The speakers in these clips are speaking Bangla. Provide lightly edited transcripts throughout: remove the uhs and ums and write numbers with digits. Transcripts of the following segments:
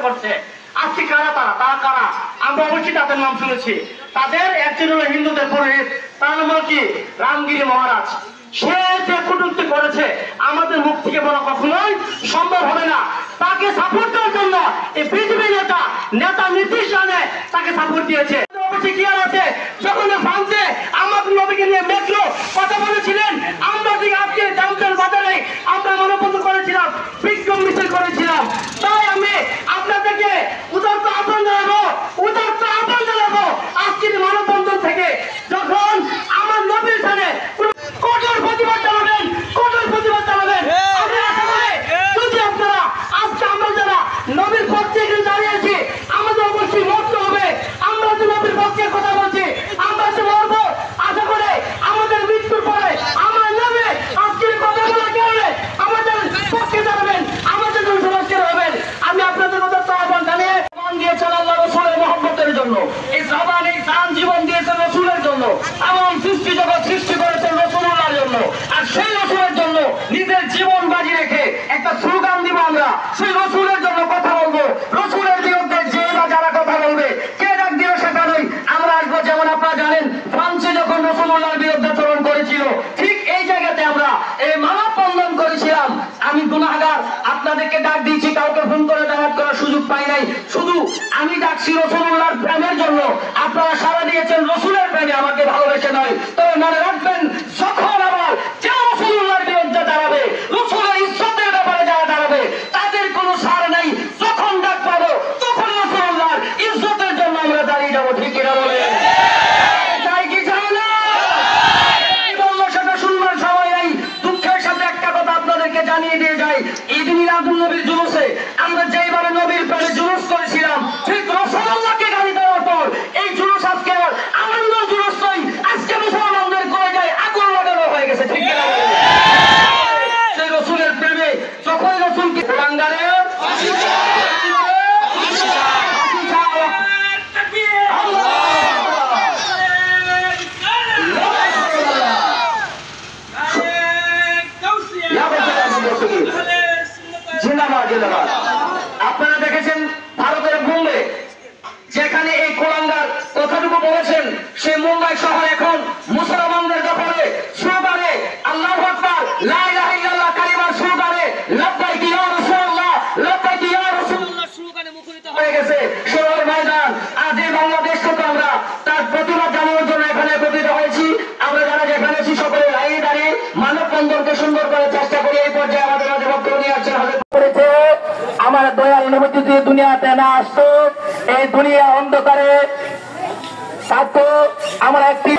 করছে। আজকে কারা তারা কারা? আমরা অবশ্যই তাদের নাম শুনেছি। তাদের একজন হলো হিন্দুদের পুরোহিত, তার নাম কি রামগিরি মহারাজ। সে যে কটূক্তি করেছে আমাদের মুখ থেকে বলা কখনোই সম্ভব হবে না। তাকে সাপোর্ট দেওয়ার জন্য এই পৃথিবীর নেতা নীতিশ রানে তাকে সাপোর্ট দিয়েছে। অবশ্যই কি আছে যখন ফ্রান্সে আমাদের নবীকে নিয়ে মেট্রো কথা বলেছিলেন, আমরা ঠিক আজকে জামতল বাজারে আমরা মানববন্ধন করেছিলাম, বিক্ষোভ মিছিল করেছিলাম। তাই আমি আপনাদেরকে উদারতা আহ্বান জানাবো আজকের মানববন্ধন থেকে, যখন আমার নবীর সামনে কঠোর প্রতিবাদ জানাবেন। যদি আপনারা আজকে আমরা যারা নবীর পক্ষে দাঁড়িয়েছি আমাদের অবশ্যই মরতে হবে। আমরা যে নবীর পক্ষে কথা বলছি আমরা যে মরবো, আশা করে আমাদের মৃত্যুর পরে আমার নবী আজকের কথা বলার কারণে আমাদের পক্ষে দাঁড়াবেন, আমাদের জন্য সমাজকে হবেন। আমি আপনাদের কথা আহ্বান জানিয়ে দিয়েছেন আল্লাহ রসুলের মহব্বতের জন্য, এই জবান এই প্রাণ জীবন দিয়েছেন রসুলের জন্য, এমন সৃষ্টি জগৎ সৃষ্টি করেছেন রসুলুল্লাহর জন্য। আর সেই রসুলের জন্য নিজের জীবন বাজি রেখে একটা স্লোগান দিব, আমরা সেই রসুলের জন্য কথা বলবো। রসুলের বিরুদ্ধে যে বা যারা কথা বলবে, কে ডাক দিবে সেটা নয়, আমরা আসবো। যেমন আপনারা জানেন ফ্রান্সে যখন রসুলুল্লাহর বিরুদ্ধে আচরণ করেছিল, ঠিক এই জায়গাতে আমরা এই মানববন্ধন করেছিলাম। আমি গুনাহগার, আপনাদেরকে ডাক দিয়েছি, কাউকে ফোন করে দাওয়াত করার সুযোগ পাই নাই। শুধু আমি ডাকছি রসুলুল্লাহর প্রেমের জন্য, আপনারা সাড়া দিয়েছেন রসুলের প্রেমে, আমাকে ভালোবেসে নয়। তবে মনে রাখবেন, যখন আবার যে রসুলুল্লাহর বিরুদ্ধে দাঁড়াবে, রসুলের ইজ্জতের ব্যাপারে যারা দাঁড়াবে, তাদের কোনো ছাড় নাই। যখন ডাক পাবো তখন রসুলুল্লাহর ইজ্জতের জন্য আমরা দাঁড়িয়ে যাবো। ঠিক কিনা বলে চাই কি চাই না? বললো সেটা শুনবার সময় নেই। দুঃখের সাথে একটা কথা আপনাদেরকে জানিয়ে দিয়ে যাই, ঈদ মিলাদুন নবীর জুলুসে আমরা যেইভাবে নবীর প্রেমে জুলুস করেছিলাম, ঠিক রসুলুল্লাহকে গালি দেওয়ার পর এই জুলুস আজকে আনন্দ জুলুস নয়, আজকে মুসলমানদের করে যায় আগুন লাগানো হয়ে গেছে। ঠিক কিনা? সেই রসুলের প্রেমে যখন রসুলকে বাঙ্গালে আপনারা দেখেছেন ভারতের বোম্বে, যেখানে এই কোলাঙ্গার কথাটুকু বলেছেন, সেই মুম্বাই শহর এখন মুসলমানদের দখলে। স্লোগানে আল্লাহু আকবার, লা ইলাহা ইল্লাল্লাহ কালিমার স্লোগানে লাব্বাইক ইয়া রাসূলুল্লাহ, লাব্বাইক ইয়া রাসূলুল্লাহ স্লোগানে মুখরিত হয়ে গেছে শহর ময়দান। আজ এই বাংলাদেশ থেকে আমরা তার প্রতিবাদ জানানোর জন্য এখানে একত্রিত হয়েছি। আমরা যারা যেখানে আছি সকলে লাইনে দাঁড়িয়ে মানববন্ধনকে সুন্দর করে চেষ্টা করি। এই পর্যায়ে আমাদের মাঝে বক্তব্য নিয়ে আসছেন করেছে আমার দয়াল নবী যদি দুনিয়াতে না আসতো, এই দুনিয়া অন্ধকারে থাকতো। আমরা একটি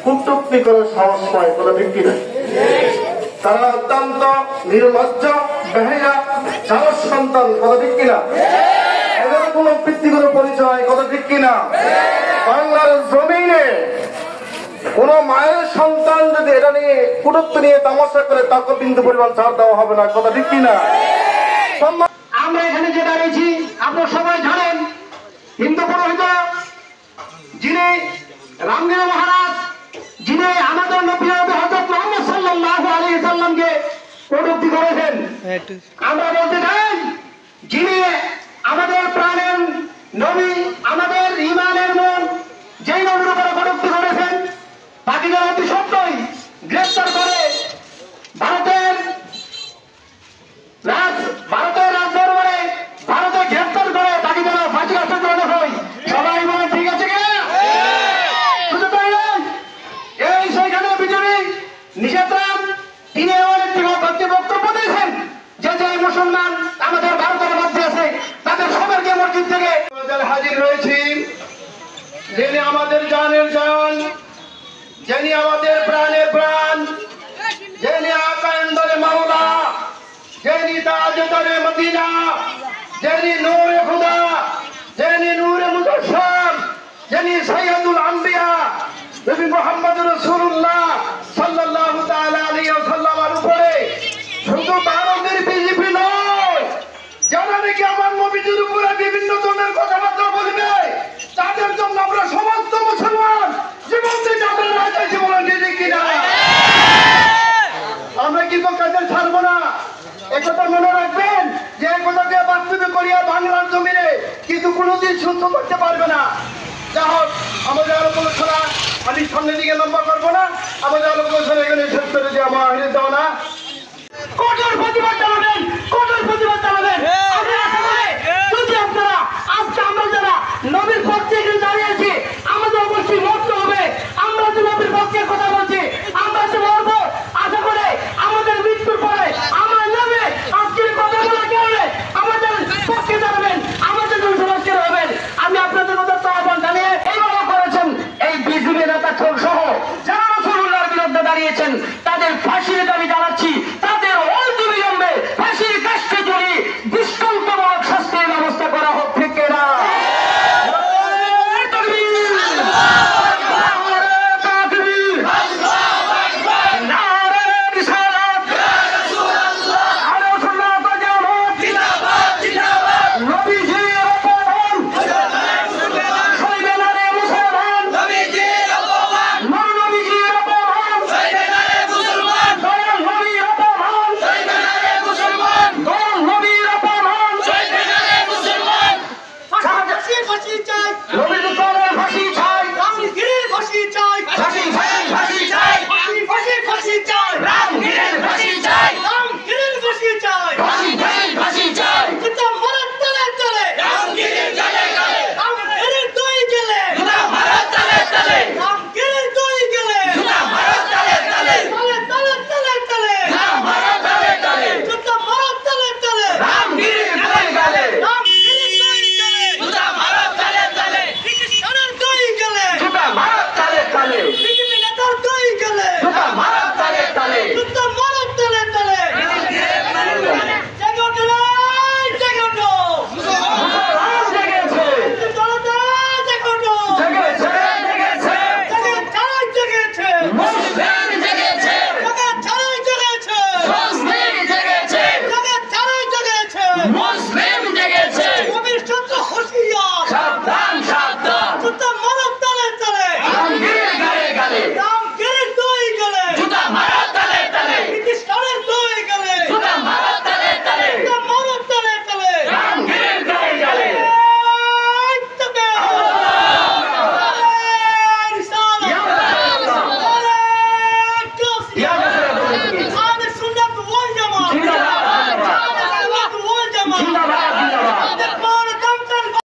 কুটুক্তি করার সাহস পায়, কোনো ভিত্তি নেই। তারা অত্যন্ত নির্লজ্জ, বেহায়া, সাহস সন্তান, কথা ঠিক কিনা? এদের কোনো ব্যক্তিগত পরিচয়, কথা ঠিক কিনা? বাংলার জমিনে কোন মায়ের সন্তান যদি এটা নিয়ে কুটুক্তি নিয়ে তামাশা করে, তাকে বিন্দু পরিমাণ ছাড় দেওয়া হবে না, কথা ঠিক কিনা? আমরা এখানে যে দাঁড়িয়েছি আপনারা সবাই জানেন, হিন্দু পুরোহিত যিনি রামগিরি মহারাজ, যিনি আমাদের নবী হযরত মুহাম্মদ সাল্লাল্লাহু আলাইহি সাল্লামকে কটূক্তি করেছেন। আমরা বলতে চাই, যিনি আমাদের প্রাণের নবী, আমাদের ঈমানের মূল, যেই নবীর উপরে কটূক্তি করেছেন, তাকে যেন অতি সত্ত্বই গ্রেফতার করে ভারতের রাজদরবারে ভারতে গ্রেফতার করে তাকে যেন ফাঁসি কাস্তে ঝোলানো হয়। সবাই বলে ঠিক আছে কিনা? শুধু তাই নয়, এই সেইখানে বিজেপি নিষেধরাম তিনি এমন একটি বক্তব্য দিয়েছেন যে যে মুসলমান আমাদের ভারতের মধ্যে আছে তাদের সবাইকে মসজিদ থেকে হাজির রয়েছি। যিনি আমাদের জানের জান, যিনি আমাদের প্রাণের প্রাণ, যিনি আকান্দরে মাওলা, যিনি তাজদারে মদিনা, যিনি নূরে খুদা, যিনি নূরে মুজাসসাম, যিনি সাইয়্যিদুল আম্বিয়া নবী মুহাম্মদ রাসূলুল্লাহ সাল্লাল্লাহু তাআলা আলাইহি ওয়াসাল্লামের উপরে শুধু ভারতের বিজেপি নয়, যারা নাকি আমার নবীজির উপরে বিভিন্ন ধরনের কথাবার্তা বলবে, তাদের জন্য আমরা সমস্ত মুসলমান জীবন দিয়ে করিয়া বাংলার জমিনে কিন্তু কোনোদিন শুদ্ধ করতে পারবে না। যা হোক, আমাদের আলোচনা আমি সামনের দিকে লম্বা করবো না, আমাদের আলোচনা এখানে শেষ করে দিয়ে আমার হেরে দেওয়া না। কঠোর প্রতিবাদ চালাবেন, কঠোর প্রতিবাদ চালাবেন। আমি আশা করি যদি আপনারা আজকে আমরা যারা নবীর পক্ষে এখানে দাঁড়িয়েছি, আমাদের অবশ্যই মরতে হবে। আমরা যে নবীর পক্ষে কথা বলছি, আমরা যে মরবো। আশা করি আমাদের মৃত্যুর পরে আমার নামে আজকের কথা বলার কারণে আমাদের পক্ষে দাঁড়াবেন, আমাদের জন্য সমাজকে হবেন। আমি আপনাদের কথা তো আহ্বান জানিয়ে এইভাবে করেছেন এই বিজেপি নেতা সহ যারা রাসূলুল্লাহর বিরুদ্ধে দাঁড়িয়েছেন তাদের ফাঁসির দাবি জানাচ্ছি। তাদের অল্প বিলম্বে ফাঁসির কাষ্ঠে ঝুলিয়ে দৃষ্টান্তমূলক শাস্তির ব্যবস্থা করা হোক, ঠিক কিনা? নবীর